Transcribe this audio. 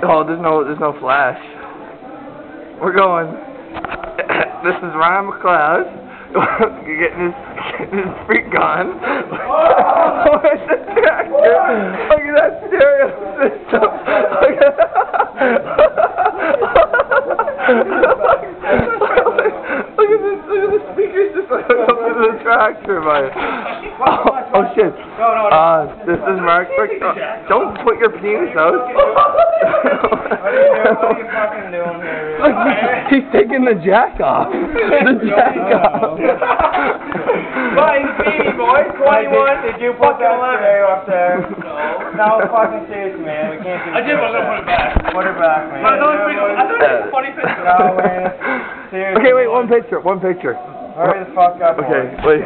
Oh, there's no flash. We're going. This is Ryan McLeod. getting his freak on. Oh, it's a tractor. Look at that stereo system. Look at Look at the speakers just like up to the tractor, man. Oh shit. This is Mark Pictou. Don't put your penis out. What are you fucking doing here? Look, he's taking the jack off. The jack off. Fine, Beanie Boy, 21. Did you put that stereo up there? No, fucking seriously, man. We can't do I did, but I'm gonna put it back. Put it back, man. I thought it was a funny picture. No, man. Seriously. Okay, wait, one picture. Hurry the fuck up. Okay, wait.